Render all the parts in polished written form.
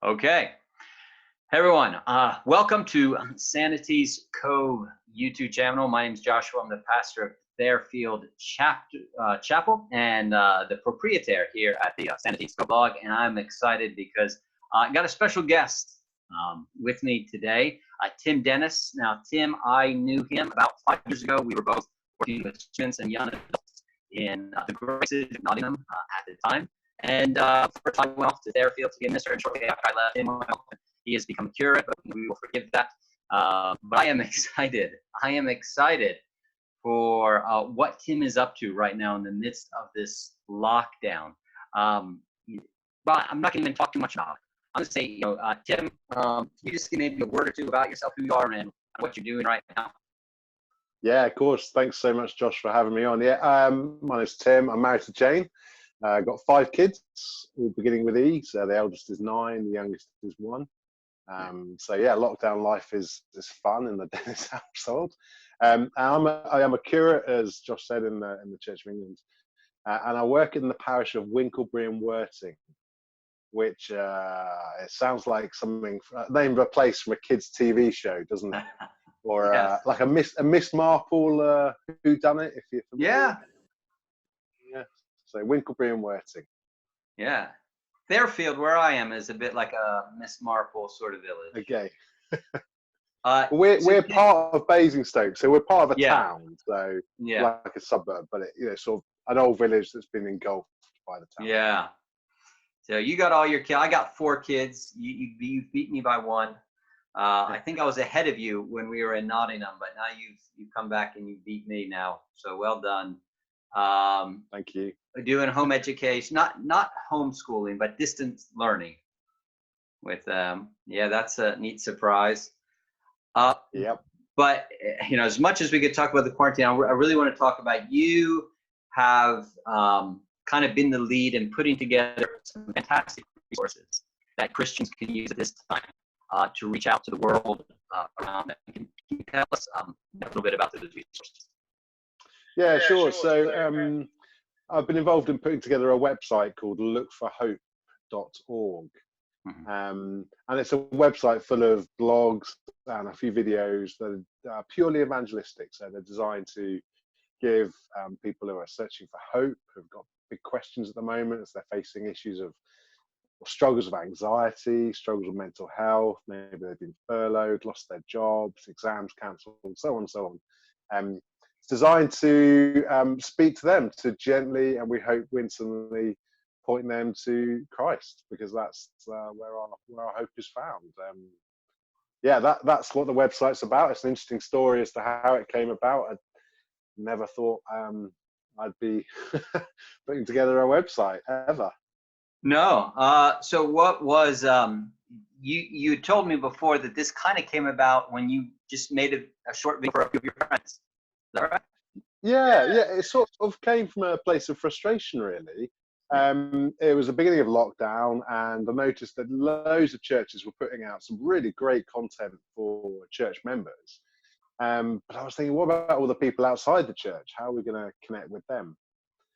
Okay. Hey everyone, welcome to Sanity's Cove YouTube channel. My name is Joshua. I'm the pastor of Fairfield Chapel and the proprietor here at the Sanity's Cove blog. And I'm excited because I got a special guest with me today, Tim Dennis. Now, Tim, I knew him about 5 years ago. We were both working with students and young adults in the great city of Nottingham at the time. And first I went off to Fairfield to be a minister, and shortly after I left him, he has become a curate, but we will forgive that. But I am excited. I am excited for what Tim is up to right now in the midst of this lockdown. But I'm not going to even talk too much about it. I'm going to say, Tim, you just give maybe a word or two about yourself, who you are, and what you're doing right now. Yeah, of course. Thanks so much, Josh, for having me on. Yeah, my name's Tim. I'm married to Jane. I've got 5 kids, all beginning with E. So the eldest is 9, the youngest is 1. So yeah, lockdown life is fun in the Dennis household. I am a curate, as Josh said, in the Church of England, and I work in the parish of Winklebury and Worthing, which it sounds like something name of a place from a kids' TV show, doesn't it? Or Yes. like a Miss Marple Who Done It, if you're familiar. Yeah. Yeah. So Winklebury and Worthing. Yeah. Fairfield, where I am, is a bit like a Miss Marple sort of village. Okay. Tim, We're part of Basingstoke, so we're part of a Yeah. town, so Yeah. like a suburb, but sort of an old village that's been engulfed by the town. Yeah. So you got all your kids. I got 4 kids. You beat me by 1. I think I was ahead of you when we were in Nottingham, but now you've come back and you beat me now. So well done. Thank you. Doing home education, not homeschooling, but distance learning. With yeah, that's a neat surprise. Yep. But as much as we could talk about the quarantine, I really want to talk about you have kind of been the lead in putting together some fantastic resources that Christians can use at this time to reach out to the world around them. Can you tell us a little bit about those resources? Yeah, sure. So I've been involved in putting together a website called lookforhope.org. And it's a website full of blogs and a few videos that are purely evangelistic. So they're designed to give people who are searching for hope, who've got big questions at the moment as they're facing issues of struggles of anxiety, struggles with mental health, maybe they've been furloughed, lost their jobs, exams cancelled, so on and so on. It's designed to speak to them, to gently, and we hope winsomely, point them to Christ, because that's where our hope is found. Yeah, that's what the website's about. It's an interesting story as to how it came about. I never thought I'd be putting together a website ever. No. So what was you told me before that this kind of came about when you just made a short video for a few of your friends. Is that right? Yeah. It sort of came from a place of frustration, really. It was the beginning of lockdown, and I noticed that loads of churches were putting out some really great content for church members. But I was thinking, what about all the people outside the church? How are we going to connect with them?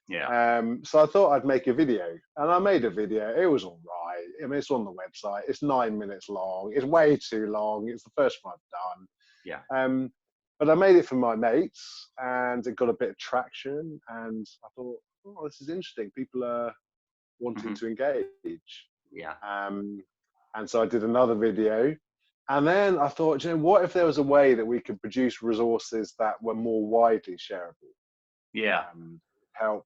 Yeah. So I thought I'd make a video, and I made a video. It was all right. I mean, it's on the website. It's 9 minutes long. It's way too long. It's the first one I've done. Yeah. But I made it for my mates, and it got a bit of traction. And I thought, oh, this is interesting. People are wanting to engage. Yeah. And so I did another video. And then I thought, what if there was a way that we could produce resources that were more widely shareable? Yeah. Help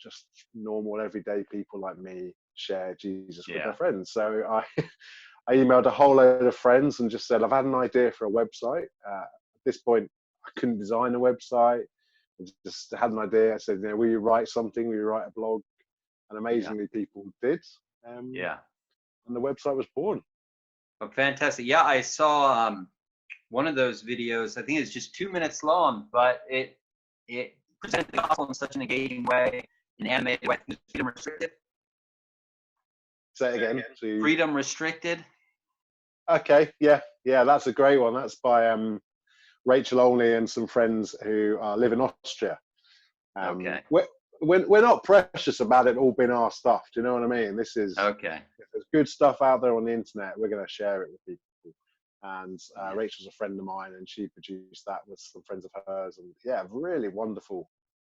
just normal everyday people like me share Jesus with Yeah. their friends. So I emailed a whole load of friends and just said, I've had an idea for a website. At this point, I couldn't design a website. I just had an idea. I said, will you write something? Will you write a blog? And amazingly, people did. Yeah. And the website was born. Oh, fantastic. Yeah, I saw one of those videos. I think it's just 2 minutes long, but it presented the gospel in such an engaging way, an animated way. Freedom Restricted. Say it again. Freedom Restricted. Okay, yeah, that's a great one. That's by Rachel Olney and some friends who live in Austria. We're not precious about it all being our stuff. Do you know what I mean? This is okay. If there's good stuff out there on the internet, we're going to share it with people. And Yeah. Rachel's a friend of mine, and she produced that with some friends of hers, and yeah, really wonderful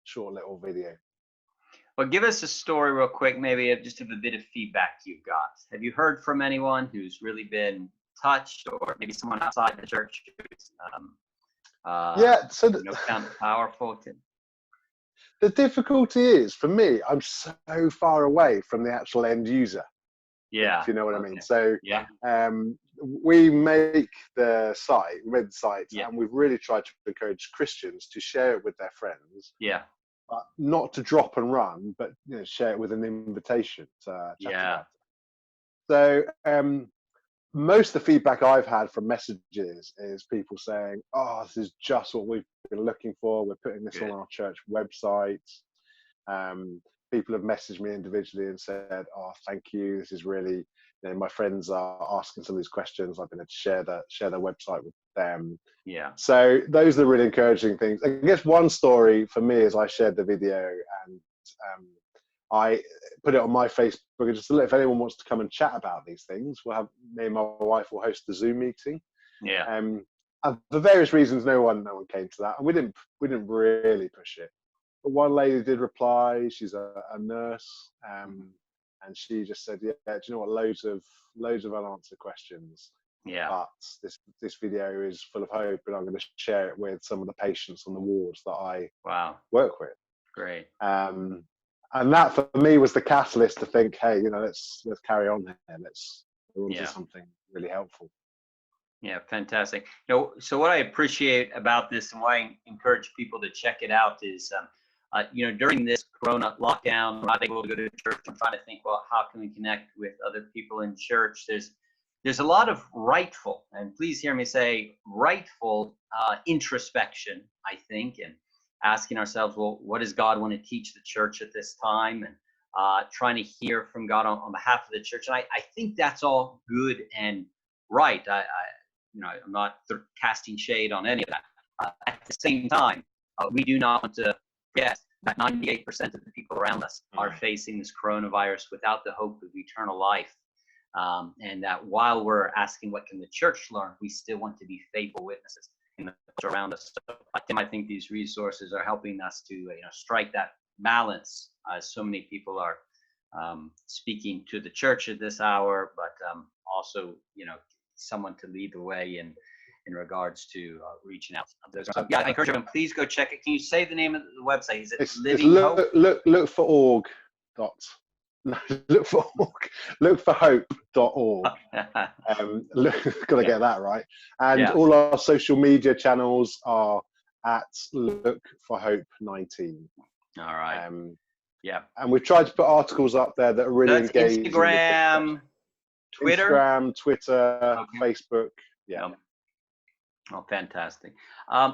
short little video. Well, give us a story real quick, maybe just of a bit of feedback you've got. Have you heard from anyone who's really been touched, or maybe someone outside the church who's Yeah, so found it powerful? the difficulty is, for me, I'm so far away from the actual end user, Yeah. if you know what I mean. Okay. So Yeah. we make the site, Yeah. and we've really tried to encourage Christians to share it with their friends. Yeah. But not to drop and run, but share it with an invitation to chat about it. So most of the feedback I've had from messages is people saying, "Oh, this is just what we've been looking for. We're putting this on our church website." People have messaged me individually and said, "Oh, thank you. This is really, my friends are asking some of these questions. I've been able to share their website with them." Yeah. So those are the really encouraging things. I guess one story for me is I shared the video, and I put it on my Facebook just to let, if anyone wants to come and chat about these things, me and my wife will host the Zoom meeting. Yeah. And for various reasons, no one came to that, and we didn't really push it. But one lady did reply. She's a nurse, and she just said, "Yeah, do you know what? Loads of unanswered questions. Yeah. But this video is full of hope, and I'm going to share it with some of the patients on the wards that I work with." Great. And that for me was the catalyst to think, hey, let's carry on here. Let's do something really helpful. Yeah, fantastic. So what I appreciate about this, and why I encourage people to check it out, is during this Corona lockdown, we're not able to go to church. I'm trying to think, well, how can we connect with other people in church? There's a lot of rightful, and please hear me say rightful introspection, I think, and asking ourselves, well, what does God want to teach the church at this time? And trying to hear from God on behalf of the church. And I think that's all good and right. I'm not casting shade on any of that. At the same time, we do not want to forget that 98% of the people around us are facing this coronavirus without the hope of eternal life. And that while we're asking what can the church learn, we still want to be faithful witnesses in the culture around us. So I think these resources are helping us to strike that balance. So many people are speaking to the church at this hour, but also someone to lead the way in regards to reaching out. So I encourage everyone, please go check it. Can you say the name of the website? Is it Living Hope? Look for org. No, look for hope.org. Gotta get that right. And all our social media channels are at Look for Hope 19. All right. And we've tried to put articles up there that are really engaging. Instagram, Twitter, Facebook. Oh, fantastic.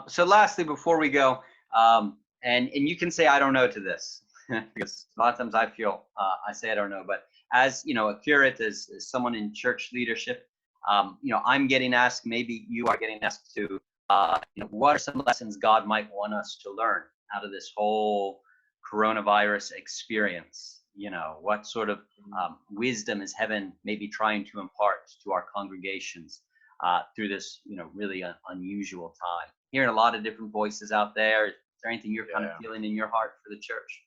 So lastly, before we go, and you can say I don't know to this, because a lot of times I feel I say I don't know, but as a curate, as someone in church leadership, I'm getting asked, maybe you are getting asked to, what are some lessons God might want us to learn out of this whole coronavirus experience? What sort of wisdom is heaven maybe trying to impart to our congregations through this, really unusual time? Hearing a lot of different voices out there. Is there anything you're kind of feeling in your heart for the church?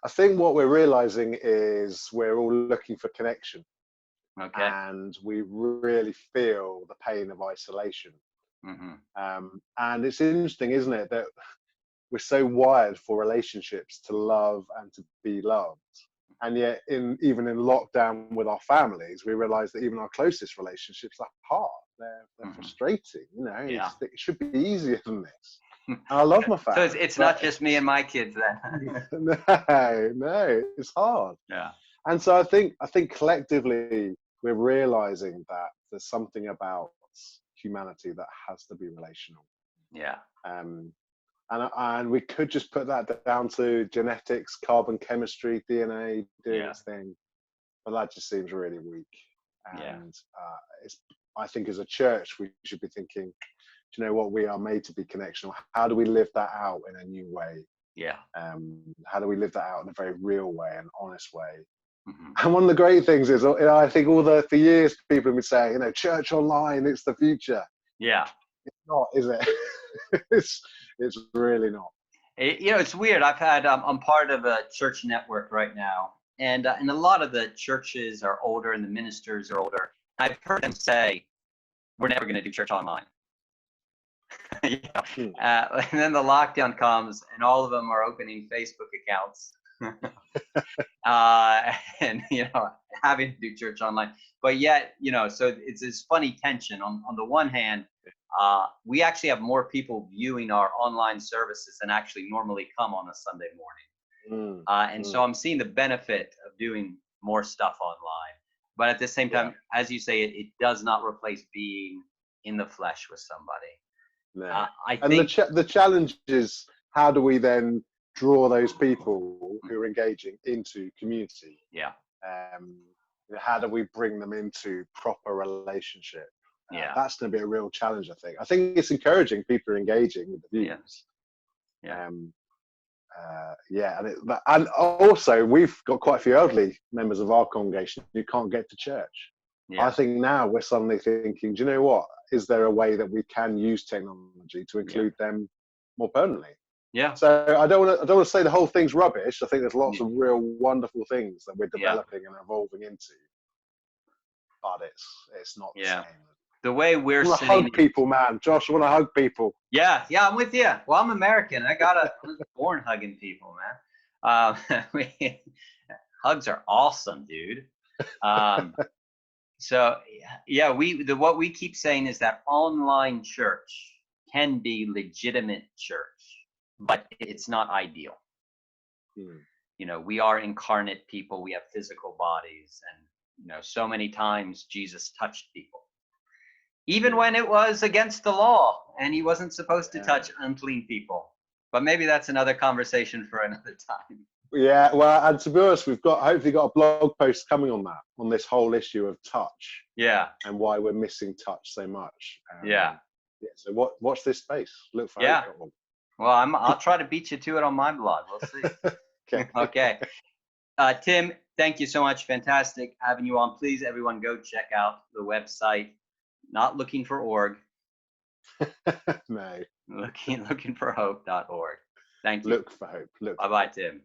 I think what we're realizing is we're all looking for connection. Okay. And we really feel the pain of isolation. And it's interesting, isn't it, that we're so wired for relationships, to love and to be loved. And yet, even in lockdown with our families, we realize that even our closest relationships are hard. They're frustrating. It should be easier than this. And I love my family. So it's not just me and my kids then. No, it's hard. Yeah. And so I think collectively we're realizing that there's something about humanity that has to be relational. Yeah. And we could just put that down to genetics, carbon chemistry, DNA doing its thing, but that just seems really weak. And I think as a church we should be thinking, do you know what, we are made to be connectional. How do we live that out in a new way? How do we live that out in a very real way, an honest way? Mhm. And one of the great things is, I think for years people have been saying, church online, it's the future. Yeah. It's not, is it? it's really not. It's weird. I'm part of a church network right now, and a lot of the churches are older and the ministers are older. I've heard them say, "We're never going to do church online." And then the lockdown comes, and all of them are opening Facebook accounts, and having to do church online. But yet, so it's this funny tension. On the one hand, we actually have more people viewing our online services than actually normally come on a Sunday morning. And so I'm seeing the benefit of doing more stuff online. But at the same time, as you say, it does not replace being in the flesh with somebody. No. I And think the challenge is, how do we then draw those people who are engaging into community? Yeah. How do we bring them into proper relationship? Yeah. That's going to be a real challenge, I think. I think it's encouraging people are engaging with the views. Yeah. And also we've got quite a few elderly members of our congregation who can't get to church. Yeah. I think now we're suddenly thinking, do you know what? Is there a way that we can use technology to include them more permanently? Yeah. So I don't want to say the whole thing's rubbish. I think there's lots of real wonderful things that we're developing and evolving into. But it's not the same. The way we're saying, hug people, man. Josh, I want to hug people. Yeah, I'm with you. Well, I'm American. I was born hugging people, man. Hugs are awesome, dude. So yeah, what we keep saying is that online church can be legitimate church, but it's not ideal. We are incarnate people. We have physical bodies, and so many times Jesus touched people, even when it was against the law and he wasn't supposed to touch unclean people. But maybe that's another conversation for another time. Yeah, well, and to be honest, we've hopefully got a blog post coming on this whole issue of touch. Yeah. And why we're missing touch so much. So watch this space. Look for Hope. Well, I'll try to beat you to it on my blog. We'll see. Okay. Tim, thank you so much. Fantastic having you on. Please, everyone, go check out the website. Not looking for org. No. Looking for hope.org. Thank you. Look for hope. Bye-bye, Tim.